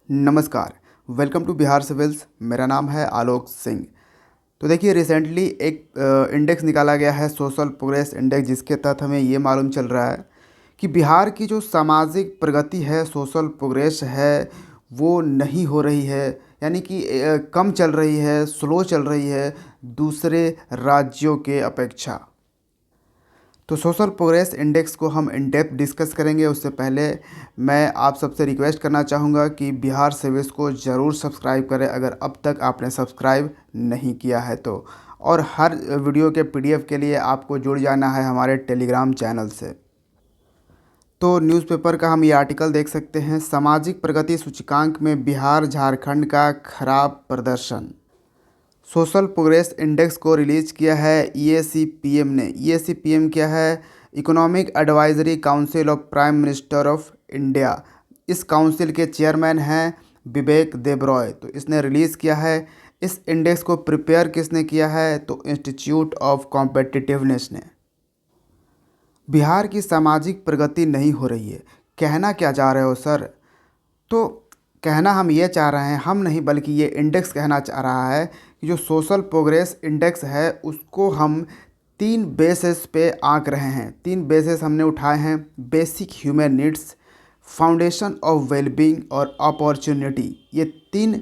नमस्कार। Welcome to Bihar civils. मेरा नाम है आलोक सिंह। तो देखिए, रिसेंटली एक इंडेक्स निकाला गया है, सोशल प्रोग्रेस इंडेक्स, जिसके तहत हमें ये मालूम चल रहा है कि बिहार की जो सामाजिक प्रगति है, सोशल प्रोग्रेस है, वो नहीं हो रही है। यानी कि कम चल रही है, स्लो चल रही है दूसरे राज्यों के अपेक्षा। तो सोशल प्रोग्रेस इंडेक्स को हम इन डेप्थ डिस्कस करेंगे। उससे पहले मैं आप सबसे रिक्वेस्ट करना चाहूँगा कि बिहार सर्विस को ज़रूर सब्सक्राइब करें अगर अब तक आपने सब्सक्राइब नहीं किया है तो। और हर वीडियो के पीडीएफ के लिए आपको जुड़ जाना है हमारे टेलीग्राम चैनल से। तो न्यूज़पेपर का हम ये आर्टिकल देख सकते हैं, सामाजिक प्रगति सूचकांक में बिहार झारखंड का खराब प्रदर्शन। सोशल प्रोग्रेस इंडेक्स को रिलीज़ किया है ईएसीपीएम ने। ईएसीपीएम क्या है? Economic advisory council of prime minister of India. इस काउंसिल के चेयरमैन हैं विवेक देबरॉय। तो इसने रिलीज़ किया है। इस इंडेक्स को प्रिपेयर किसने किया है? तो इंस्टीट्यूट ऑफ कॉम्पिटिटिवनेस ने। बिहार की सामाजिक प्रगति नहीं हो रही है, कहना क्या चाह रहे हो सर? तो कहना हम ये चाह रहे हैं, हम नहीं बल्कि ये इंडेक्स कहना चाह रहा है कि जो सोशल प्रोग्रेस इंडेक्स है उसको हम तीन बेसिस पे आंक रहे हैं। तीन बेसिस हमने उठाए हैं: basic human needs, foundation of wellbeing और अपॉर्चुनिटी। ये तीन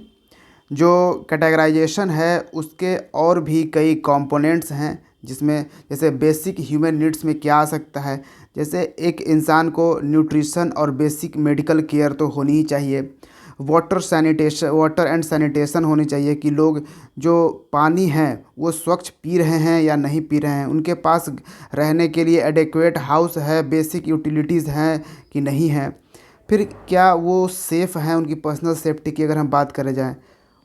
जो कैटेगराइजेशन है उसके और भी कई कंपोनेंट्स हैं, जिसमें जैसे बेसिक ह्यूमन नीड्स में क्या आ सकता है? जैसे एक इंसान को न्यूट्रिशन और बेसिक मेडिकल केयर तो होनी ही चाहिए। वाटर एंड सैनिटेशन होनी चाहिए कि लोग जो पानी है वो स्वच्छ पी रहे हैं या नहीं पी रहे हैं, उनके पास रहने के लिए एडेक्वेट हाउस है, बेसिक यूटिलिटीज़ हैं कि नहीं है, फिर क्या वो सेफ़ हैं, उनकी पर्सनल सेफ्टी की अगर हम बात करें जाएँ।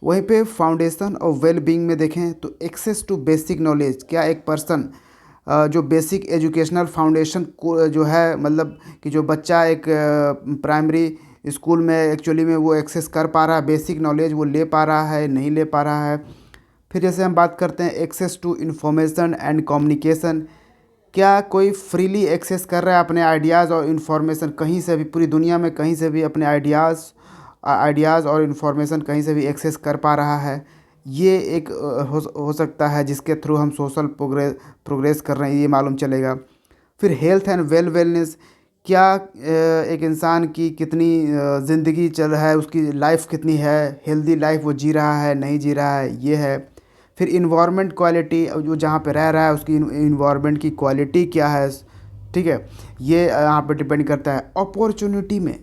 वहीं पे फाउंडेशन ऑफ वेल बीइंग में देखें तो एक्सेस टू बेसिक नॉलेज, क्या एक पर्सन जो बेसिक एजुकेशनल फाउंडेशन को जो है, मतलब कि जो बच्चा एक प्राइमरी स्कूल में एक्चुअली में वो एक्सेस कर पा रहा है, बेसिक नॉलेज वो ले पा रहा है, नहीं ले पा रहा है। फिर जैसे हम बात करते हैं access to information and communication, क्या कोई फ्रीली एक्सेस कर रहा है अपने आइडियाज़ और इन्फॉर्मेशन, कहीं से भी पूरी दुनिया में कहीं से भी अपने आइडियाज़ और इन्फॉर्मेशन कहीं से भी एक्सेस कर पा रहा है? ये एक हो सकता है जिसके थ्रू हम सोशल प्रोग्रेस कर रहे हैं, ये मालूम चलेगा। फिर हेल्थ एंड वेलनेस, क्या एक इंसान की कितनी ज़िंदगी चल रहा है, उसकी लाइफ कितनी है, हेल्दी लाइफ वो जी रहा है नहीं जी रहा है, ये है। फिर इन्वायरमेंट क्वालिटी, जो जहाँ पे रह रहा है उसकी इन्वायरमेंट की क्वालिटी क्या है, ठीक है, ये यहाँ पे डिपेंड करता है। अपॉर्चुनिटी में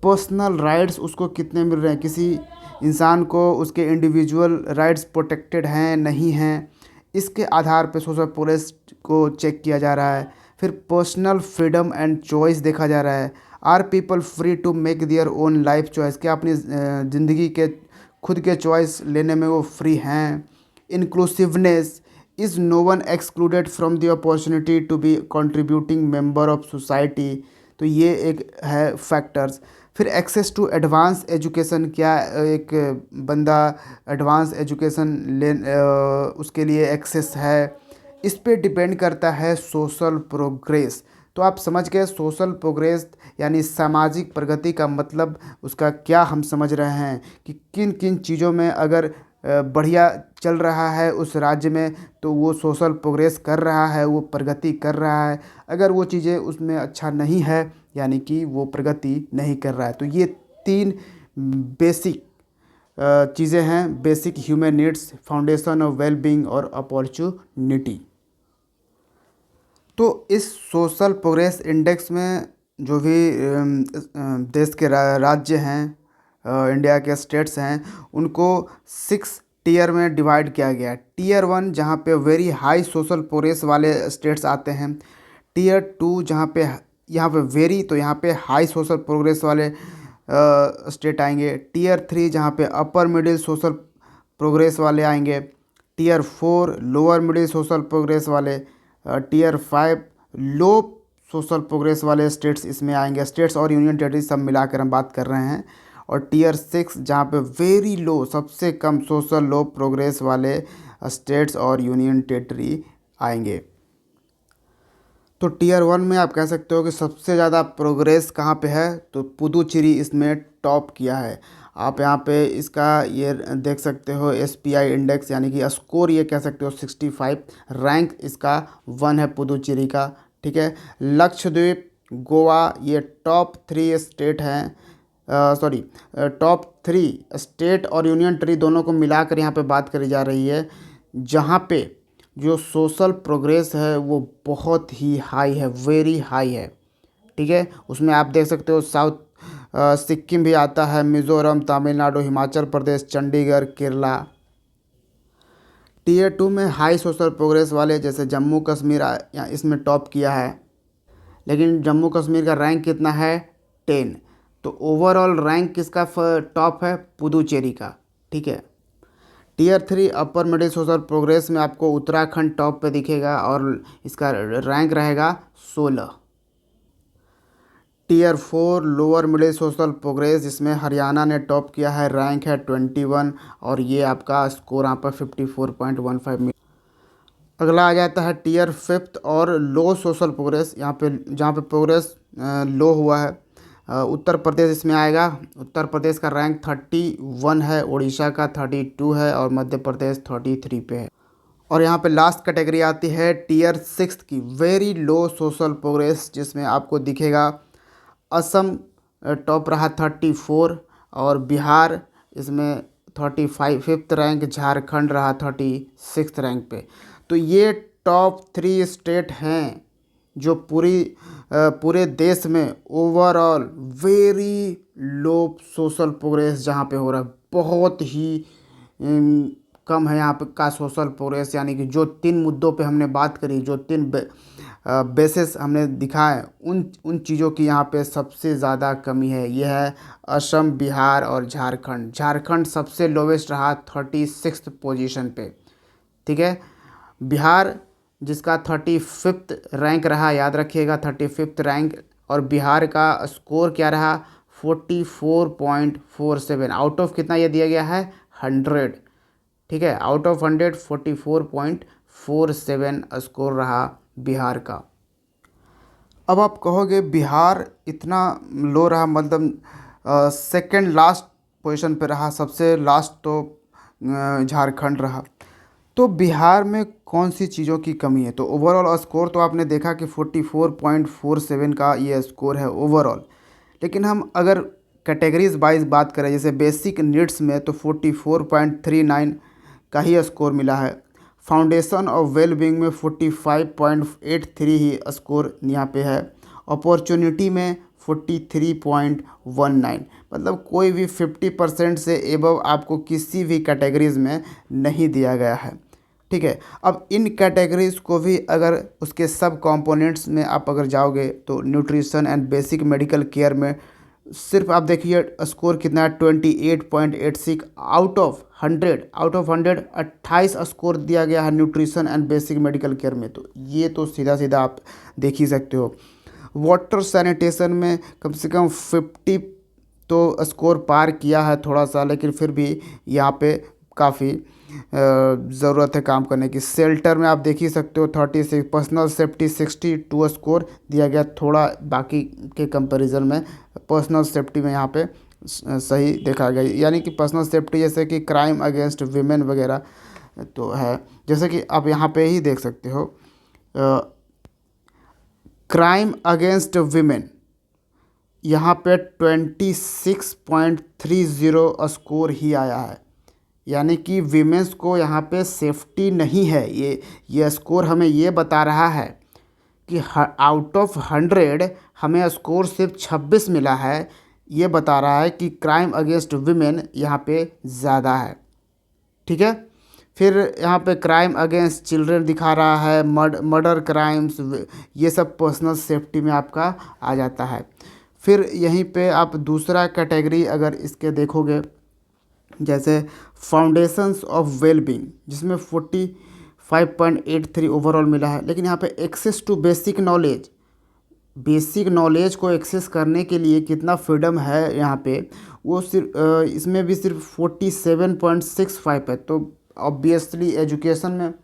पर्सनल राइट्स उसको कितने मिल रहे हैं, किसी इंसान को उसके इंडिविजुअल राइट्स प्रोटेक्टेड हैं नहीं हैं, इसके आधार पे सोशल प्रोग्रेस को चेक किया जा रहा है। फिर पर्सनल फ्रीडम एंड चॉइस देखा जा रहा है। Are people free to make their own life choice, क्या अपनी ज़िंदगी के खुद के चॉइस लेने में वो फ्री हैं? Inclusiveness, is no one excluded from the opportunity to be contributing member of society. तो ये एक है फैक्टर्स। फिर एक्सेस टू एडवांस एजुकेशन, क्या एक बंदा एडवांस एजुकेशन उसके लिए एक्सेस है? इस पे डिपेंड करता है सोशल प्रोग्रेस। तो आप समझ गए सोशल प्रोग्रेस यानी सामाजिक प्रगति का मतलब उसका क्या हम समझ रहे हैं कि किन किन चीज़ों में अगर बढ़िया चल रहा है उस राज्य में तो वो सोशल प्रोग्रेस कर रहा है, वो प्रगति कर रहा है। अगर वो चीज़ें उसमें अच्छा नहीं है यानी कि वो प्रगति नहीं कर रहा है। तो ये तीन बेसिक चीज़ें हैं: basic human needs, foundation of well being और अपॉर्चुनिटी। तो इस सोशल प्रोग्रेस इंडेक्स में जो भी देश के राज्य हैं, इंडिया के स्टेट्स हैं, उनको 6 टीयर में डिवाइड किया गया है। टीयर 1 जहाँ पे वेरी हाई सोशल प्रोग्रेस वाले स्टेट्स आते हैं। टीयर 2 जहाँ पे यहाँ पे वेरी, तो यहाँ पे हाई सोशल प्रोग्रेस वाले स्टेट आएंगे। टीयर 3 जहाँ पे अपर मिडिल सोशल प्रोग्रेस वाले आएंगे। Tier 4 lower middle social progress वाले। टीयर 5 लो सोशल प्रोग्रेस वाले स्टेट्स इसमें आएंगे। स्टेट्स और यूनियन टेरिटरी सब मिलाकर हम बात कर रहे हैं। और टीयर 6 जहाँ पे वेरी लो, सबसे कम सोशल लो प्रोग्रेस वाले स्टेट्स और यूनियन टेरिटरी आएंगे। तो टीयर 1 में आप कह सकते हो कि सबसे ज़्यादा प्रोग्रेस कहाँ पे है, तो पुदुचेरी इसमें टॉप किया है। आप यहाँ पे इसका ये देख सकते हो एसपीआई इंडेक्स यानी कि स्कोर ये कह सकते हो 65, रैंक इसका 1 है पुदुचेरी का। ठीक है, लक्षद्वीप, गोवा ये टॉप 3 स्टेट हैं, सॉरी टॉप 3 स्टेट और यूनियन टेरिटरी दोनों को मिलाकर यहाँ पे बात करी जा रही है, जहाँ पे जो सोशल प्रोग्रेस है वो बहुत ही हाई है, वेरी हाई है। ठीक है, उसमें आप देख सकते हो साउथ सिक्किम भी आता है, मिज़ोरम, तमिलनाडु, हिमाचल प्रदेश, चंडीगढ़, केरला। टीयर 2 में हाई सोशल प्रोग्रेस वाले जैसे जम्मू कश्मीर इसमें टॉप किया है, लेकिन जम्मू कश्मीर का रैंक कितना है 10। तो ओवरऑल रैंक किसका टॉप है, पुदुचेरी का। ठीक है, tier 3 upper middle social progress में आपको उत्तराखंड टॉप पे दिखेगा और इसका रैंक रहेगा 16। Tier 4 lower middle social progress जिसमें हरियाणा ने टॉप किया है, रैंक है 21 और ये आपका स्कोर यहाँ पर 54.15 मिल। अगला आ जाता है टीयर 5 और लो सोशल प्रोग्रेस, यहाँ पे जहाँ पे प्रोग्रेस लो हुआ है, उत्तर प्रदेश इसमें आएगा। उत्तर प्रदेश का रैंक 31 है, उड़ीसा का 32 है और मध्य प्रदेश 33 पे है। और यहाँ पे लास्ट कैटेगरी आती है टीयर 6 की, वेरी लो सोशल प्रोग्रेस, जिसमें आपको दिखेगा असम टॉप रहा 34 और बिहार इसमें 35th रैंक, झारखंड रहा 36 रैंक पे। तो ये टॉप 3 स्टेट हैं जो पूरे देश में overall very low social progress जहाँ पे हो रहा है, बहुत ही कम है यहाँ पे का सोशल प्रोग्रेस। यानी कि जो 3 मुद्दों पे हमने बात करी, जो 3 बेसिस हमने दिखाए, उन चीज़ों की यहाँ पे सबसे ज़्यादा कमी है। यह है असम, बिहार और झारखंड। झारखंड सबसे लोवेस्ट रहा 36th पोजीशन पे। ठीक है, बिहार जिसका 35th रैंक रहा, याद रखिएगा 35th रैंक, और बिहार का स्कोर क्या रहा 44.47 आउट ऑफ कितना ये दिया गया है 100। ठीक है, आउट ऑफ 100 44.47 स्कोर रहा बिहार का। अब आप कहोगे बिहार इतना लो रहा, मतलब सेकंड लास्ट पोजीशन पे रहा, सबसे लास्ट तो झारखंड रहा। तो बिहार में कौन सी चीज़ों की कमी है? तो ओवरऑल स्कोर तो आपने देखा कि 44.47 का ये स्कोर है ओवरऑल, लेकिन हम अगर कैटेगरीज वाइज बात करें, जैसे बेसिक नीड्स में तो 44.39 का ही स्कोर मिला है। फाउंडेशन ऑफ वेलबींग में 45.83 ही स्कोर यहाँ पे है। अपॉर्चुनिटी में 43.19, मतलब कोई भी 50% से एबव आपको किसी भी कैटेगरीज में नहीं दिया गया है। ठीक है, अब इन कैटेगरीज को भी अगर उसके सब कंपोनेंट्स में आप अगर जाओगे तो nutrition and basic medical care में सिर्फ आप देखिए स्कोर कितना है 28.86 out of 100। Out of 100 28 score दिया गया है nutrition and basic medical care में। तो ये तो सीधा सीधा आप देख ही सकते हो। वाटर सैनिटेशन में कम से कम 50 तो स्कोर पार किया है थोड़ा सा, लेकिन फिर भी यहाँ पे काफ़ी ज़रूरत है काम करने की। शेल्टर में आप देख ही सकते हो 36, पर्सनल सेफ्टी 62 स्कोर दिया गया, थोड़ा बाकी के कंपैरिजन में पर्सनल सेफ्टी में यहाँ पे सही देखा गया। यानी कि पर्सनल सेफ्टी जैसे कि क्राइम अगेंस्ट वीमेन वगैरह तो है, जैसे कि आप यहाँ पे ही देख सकते हो क्राइम अगेंस्ट वीमेन यहाँ पे 26.30 स्कोर ही आया है। यानी कि वीमेंस को यहाँ पे सेफ्टी नहीं है। ये स्कोर हमें ये बता रहा है कि आउट ऑफ 100 हमें स्कोर सिर्फ 26 मिला है। ये बता रहा है कि क्राइम अगेंस्ट वीमेन यहाँ पे ज़्यादा है। ठीक है, फिर यहाँ पे क्राइम अगेंस्ट चिल्ड्रन दिखा रहा है, मर्डर क्राइम्स, ये सब पर्सनल सेफ्टी में आपका आ जाता है। फिर यहीं पे आप दूसरा कैटेगरी अगर इसके देखोगे, जैसे फाउंडेशंस ऑफ वेलबींग जिसमें 45.83 ओवरऑल मिला है, लेकिन यहाँ पे access to basic knowledge, basic knowledge को एक्सेस करने के लिए कितना फ्रीडम है यहाँ पे, वो सिर्फ इसमें भी सिर्फ 47.65 है। तो ऑब्वियसली एजुकेशन में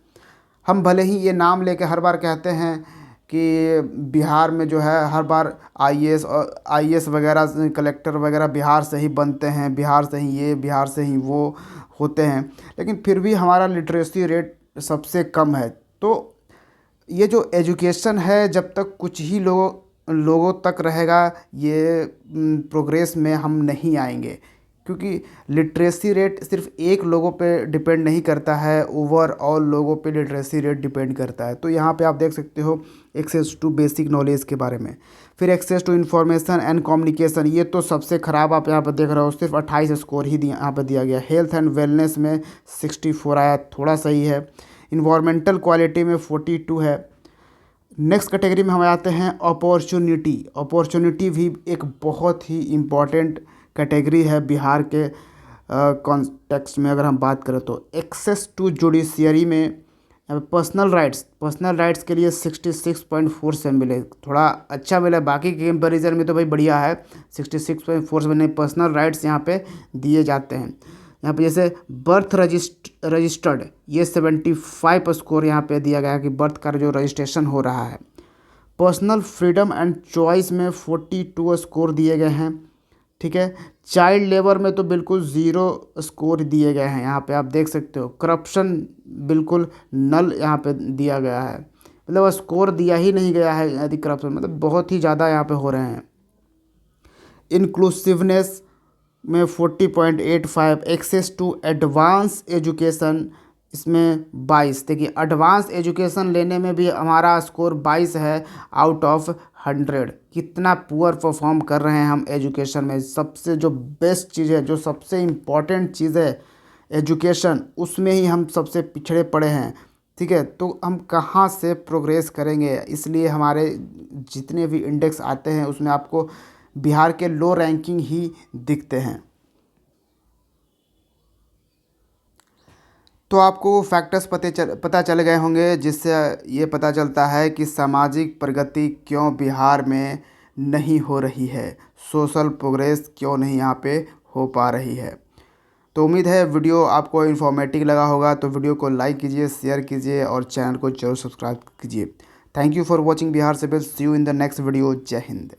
हम भले ही ये नाम लेके हर बार कहते हैं कि बिहार में जो है हर बार आईएएस वगैरह कलेक्टर वगैरह बिहार से ही बनते हैं, बिहार से ही ये, बिहार से ही वो होते हैं, लेकिन फिर भी हमारा लिटरेसी रेट सबसे कम है। तो ये जो एजुकेशन है, जब तक कुछ ही लोगों तक रहेगा, ये प्रोग्रेस में हम नहीं आएंगे, क्योंकि लिटरेसी रेट सिर्फ एक लोगों पे डिपेंड नहीं करता है, ओवरऑल लोगों पे लिटरेसी रेट डिपेंड करता है। तो यहाँ पे आप देख सकते हो एक्सेस टू बेसिक नॉलेज के बारे में, फिर access to information and communication, ये तो सबसे ख़राब आप यहाँ पर देख रहे हो, सिर्फ 28 स्कोर ही यहाँ पर दिया गया। हेल्थ एंड वेलनेस में 64 आया, थोड़ा सही है। इन्वायरमेंटल क्वालिटी में 42 है। नेक्स्ट कैटेगरी में हम आते हैं अपॉर्चुनिटी। अपॉर्चुनिटी भी एक बहुत ही इम्पॉर्टेंट कैटेगरी है बिहार के कॉन्टेक्स्ट में। अगर हम बात करें तो एक्सेस टू जुडिशियरी में पर्सनल राइट्स के लिए 66.4 से मिले, थोड़ा अच्छा मिला, बाकी के कंपेरिजन में तो भाई बढ़िया है। 66.4 से मिले पर्सनल राइट्स यहाँ पे दिए जाते हैं। यहाँ पे जैसे बर्थ रजिस्टर्ड, ये 75 स्कोर यहाँ पे दिया गया है कि बर्थ का जो रजिस्ट्रेशन हो रहा है। पर्सनल फ्रीडम एंड चॉइस में 42 स्कोर दिए गए हैं, ठीक है। चाइल्ड लेबर में तो बिल्कुल ज़ीरो स्कोर दिए गए हैं, यहाँ पे आप देख सकते हो। करप्शन बिल्कुल नल यहाँ पे दिया गया है, मतलब स्कोर दिया ही नहीं गया है यदि करप्शन, मतलब बहुत ही ज़्यादा यहाँ पे हो रहे हैं। इंक्लूसिवनेस में 40.85। एक्सेस टू एडवांस एजुकेशन इसमें 22। देखिए एडवांस एजुकेशन लेने में भी हमारा स्कोर 22 है आउट ऑफ 100। कितना पुअर परफॉर्म कर रहे हैं हम एजुकेशन में। सबसे जो बेस्ट चीज़ है, जो सबसे इम्पॉर्टेंट चीज़ है एजुकेशन, उसमें ही हम सबसे पिछड़े पड़े हैं, ठीक है। तो हम कहाँ से प्रोग्रेस करेंगे, इसलिए हमारे जितने भी इंडेक्स आते हैं उसमें आपको बिहार के लो रैंकिंग ही दिखते हैं। तो आपको वो फैक्टर्स पता चल गए होंगे जिससे ये पता चलता है कि सामाजिक प्रगति क्यों बिहार में नहीं हो रही है, सोशल प्रोग्रेस क्यों नहीं यहाँ पे हो पा रही है। तो उम्मीद है वीडियो आपको इन्फॉर्मेटिव लगा होगा, तो वीडियो को लाइक कीजिए, शेयर कीजिए और चैनल को जरूर सब्सक्राइब कीजिए। Thank you for watching Bihar civil. See you in the next video. जय हिंद।